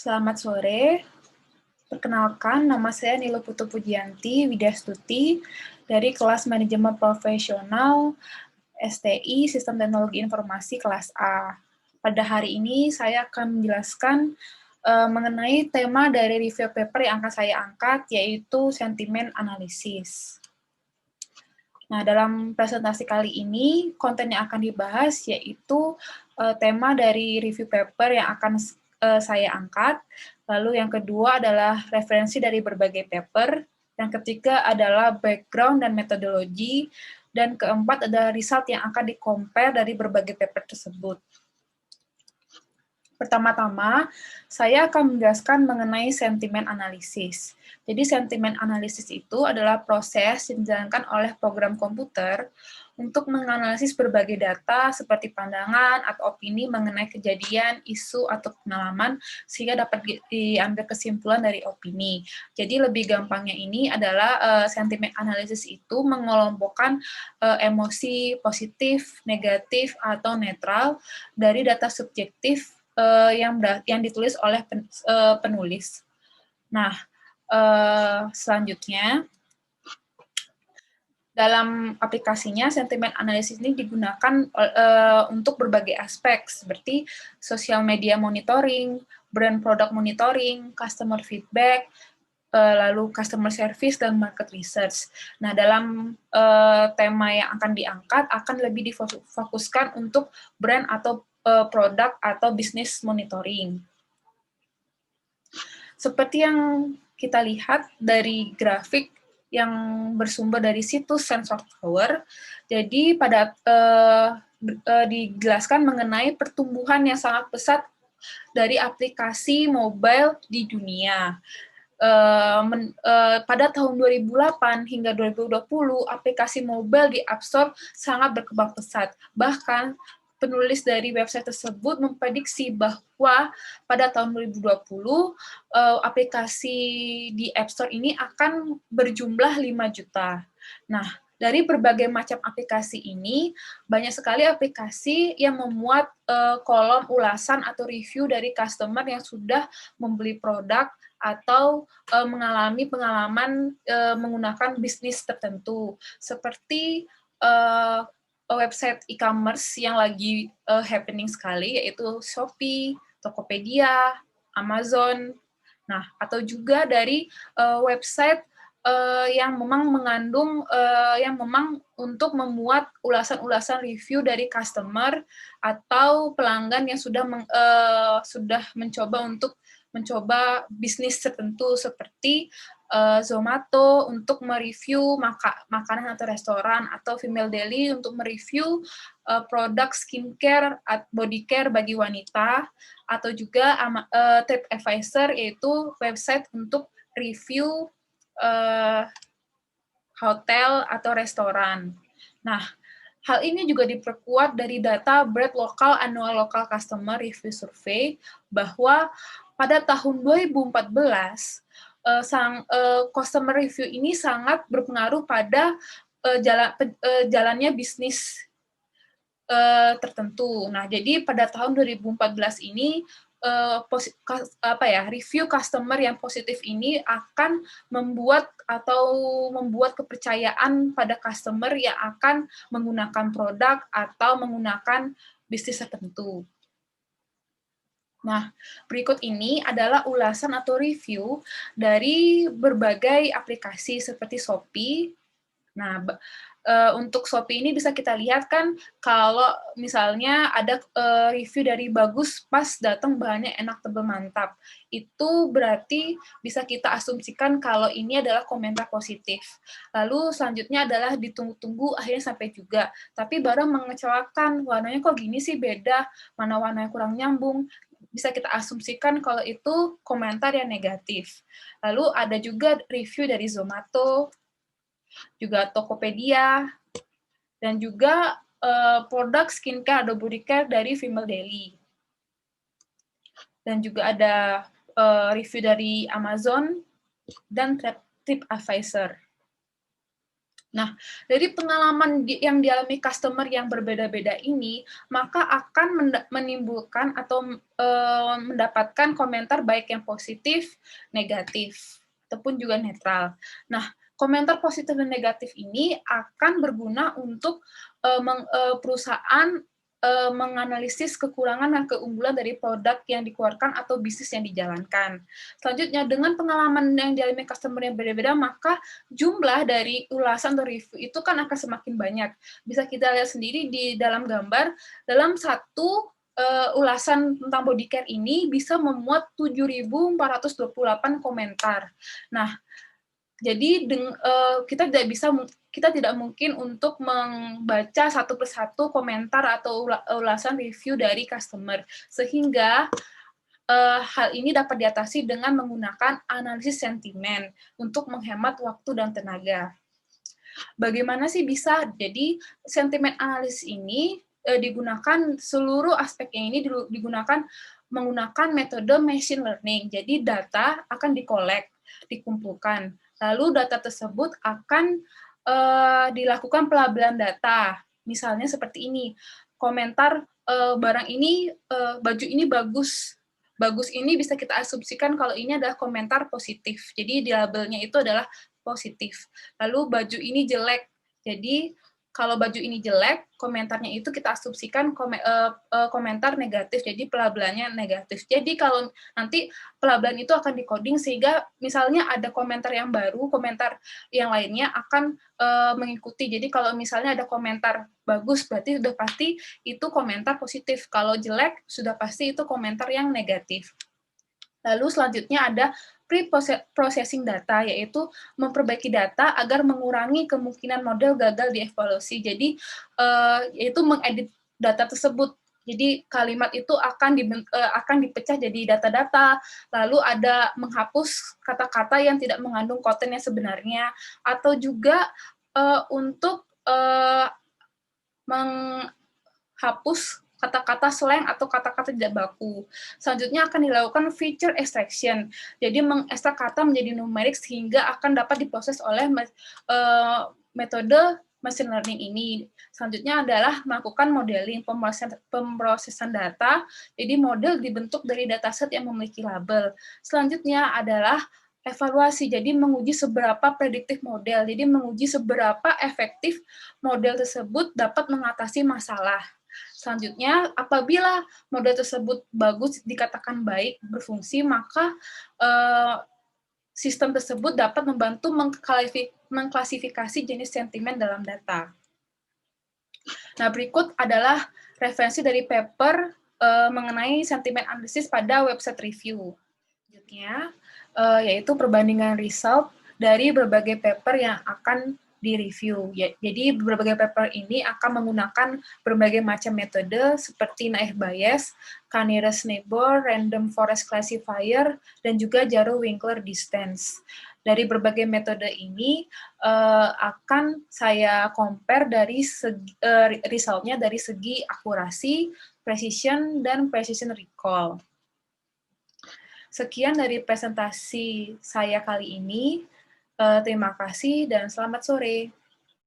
Selamat sore. Perkenalkan, nama saya Nilo Putu Pujianti Widyastuti dari kelas Manajemen Profesional STI Sistem Teknologi Informasi kelas A. Pada hari ini saya akan menjelaskan mengenai tema dari review paper yang akan saya angkat, yaitu sentimen analisis. Nah, dalam presentasi kali ini, konten yang akan dibahas yaitu tema dari review paper yang akan saya angkat. Lalu yang kedua adalah referensi dari berbagai paper. Yang ketiga adalah background dan metodologi. Dan keempat adalah result yang akan di-compare dari berbagai paper tersebut. Pertama-tama, saya akan menjelaskan mengenai sentimen analisis. Jadi, sentimen analisis itu adalah proses yang dijalankan oleh program komputer untuk menganalisis berbagai data seperti pandangan atau opini mengenai kejadian, isu, atau pengalaman, sehingga dapat diambil kesimpulan dari opini. Jadi, lebih gampangnya ini adalah sentimen analisis itu mengelompokkan emosi positif, negatif, atau netral dari data subjektif yang ditulis oleh penulis. Nah, selanjutnya, dalam aplikasinya, sentimen analisis ini digunakan untuk berbagai aspek, seperti social media monitoring, brand product monitoring, customer feedback, lalu customer service, dan market research. Nah, dalam tema yang akan diangkat, akan lebih difokuskan untuk brand atau produk atau bisnis monitoring. Seperti yang kita lihat dari grafik yang bersumber dari situs Sensor Tower, jadi pada dijelaskan mengenai pertumbuhan yang sangat pesat dari aplikasi mobile di dunia. Pada tahun 2008 hingga 2020, aplikasi mobile di App Store sangat berkembang pesat. Bahkan, penulis dari website tersebut memprediksi bahwa pada tahun 2020, aplikasi di App Store ini akan berjumlah 5 juta. Nah, dari berbagai macam aplikasi ini, banyak sekali aplikasi yang memuat kolom ulasan atau review dari customer yang sudah membeli produk atau mengalami pengalaman menggunakan bisnis tertentu, seperti website e-commerce yang lagi happening sekali, yaitu Shopee, Tokopedia, Amazon, nah, atau juga dari website yang memang mengandung, yang memang untuk memuat ulasan-ulasan review dari customer atau pelanggan yang sudah mencoba bisnis tertentu, seperti Zomato untuk mereview makanan atau restoran, atau Female Daily untuk mereview produk skincare, body care bagi wanita, atau juga TripAdvisor, yaitu website untuk review hotel atau restoran. Nah, hal ini juga diperkuat dari data Bread Local Annual Local Customer Review Survey, bahwa pada tahun 2014, customer review ini sangat berpengaruh pada jalannya bisnis tertentu. Nah, jadi pada tahun 2014 ini, review customer yang positif ini akan membuat kepercayaan pada customer yang akan menggunakan produk atau menggunakan bisnis tertentu. Nah, berikut ini adalah ulasan atau review dari berbagai aplikasi seperti Shopee. Nah, untuk Shopee ini bisa kita lihat kan, kalau misalnya ada review dari bagus pas datang bahannya enak, tebal, mantap. Itu berarti bisa kita asumsikan kalau ini adalah komentar positif. Lalu selanjutnya adalah ditunggu-tunggu, akhirnya sampai juga. Tapi barang mengecewakan, warnanya kok gini sih, beda, mana warnanya kurang nyambung. Bisa kita asumsikan kalau itu komentar yang negatif. Lalu ada juga review dari Zomato, juga Tokopedia, dan juga produk skincare atau body care dari Female Daily. Dan juga ada review dari Amazon dan TripAdvisor. Nah, dari pengalaman yang dialami customer yang berbeda-beda ini, maka akan menimbulkan atau mendapatkan komentar baik yang positif, negatif, ataupun juga netral. Nah, komentar positif dan negatif ini akan berguna untuk perusahaan menganalisis kekurangan dan keunggulan dari produk yang dikeluarkan atau bisnis yang dijalankan. Selanjutnya, dengan pengalaman yang dialami customer yang berbeda-beda, maka jumlah dari ulasan atau review itu kan akan semakin banyak. Bisa kita lihat sendiri di dalam gambar, dalam satu ulasan tentang body care ini bisa memuat 7.428 komentar. Nah, jadi kita tidak mungkin untuk membaca satu persatu komentar atau ulasan review dari customer, sehingga hal ini dapat diatasi dengan menggunakan analisis sentimen untuk menghemat waktu dan tenaga. Bagaimana sih bisa? Jadi sentimen analisis ini digunakan seluruh aspeknya ini digunakan menggunakan metode machine learning. Jadi data akan dikumpulkan. Lalu data tersebut akan dilakukan pelabelan data. Misalnya seperti ini, komentar barang ini, baju ini bagus. Bagus ini bisa kita asumsikan kalau ini adalah komentar positif. Jadi di labelnya itu adalah positif. Lalu baju ini jelek. Jadi kalau baju ini jelek, komentarnya itu kita asumsikan komentar negatif, jadi pelabelannya negatif. Jadi kalau nanti pelabelan itu akan dikoding sehingga misalnya ada komentar yang baru, komentar yang lainnya akan mengikuti. Jadi kalau misalnya ada komentar bagus, berarti sudah pasti itu komentar positif. Kalau jelek, sudah pasti itu komentar yang negatif. Lalu selanjutnya ada pre-processing data, yaitu memperbaiki data agar mengurangi kemungkinan model gagal dievaluasi. Jadi, yaitu mengedit data tersebut. Jadi kalimat itu akan dipecah jadi data-data, lalu ada menghapus kata-kata yang tidak mengandung konten yang sebenarnya, atau juga untuk menghapus kata-kata slang atau kata-kata tidak baku. Selanjutnya akan dilakukan feature extraction, jadi mengekstrak kata menjadi numerik sehingga akan dapat diproses oleh metode machine learning ini. Selanjutnya adalah melakukan modeling, pemrosesan data, jadi model dibentuk dari dataset yang memiliki label. Selanjutnya adalah evaluasi, jadi menguji seberapa prediktif model, jadi menguji seberapa efektif model tersebut dapat mengatasi masalah. Selanjutnya, apabila model tersebut bagus, dikatakan baik, berfungsi, maka sistem tersebut dapat membantu mengklasifikasi jenis sentimen dalam data. Nah, berikut adalah referensi dari paper mengenai sentimen analisis pada website review. Selanjutnya, yaitu perbandingan result dari berbagai paper yang akan di-review. Jadi berbagai paper ini akan menggunakan berbagai macam metode seperti naive Bayes, Canary-Snable, Random Forest Classifier, dan juga Jarrow-Winkler Distance. Dari berbagai metode ini akan saya compare dari resultnya dari segi akurasi, precision, dan precision recall. Sekian dari presentasi saya kali ini. Terima kasih dan selamat sore.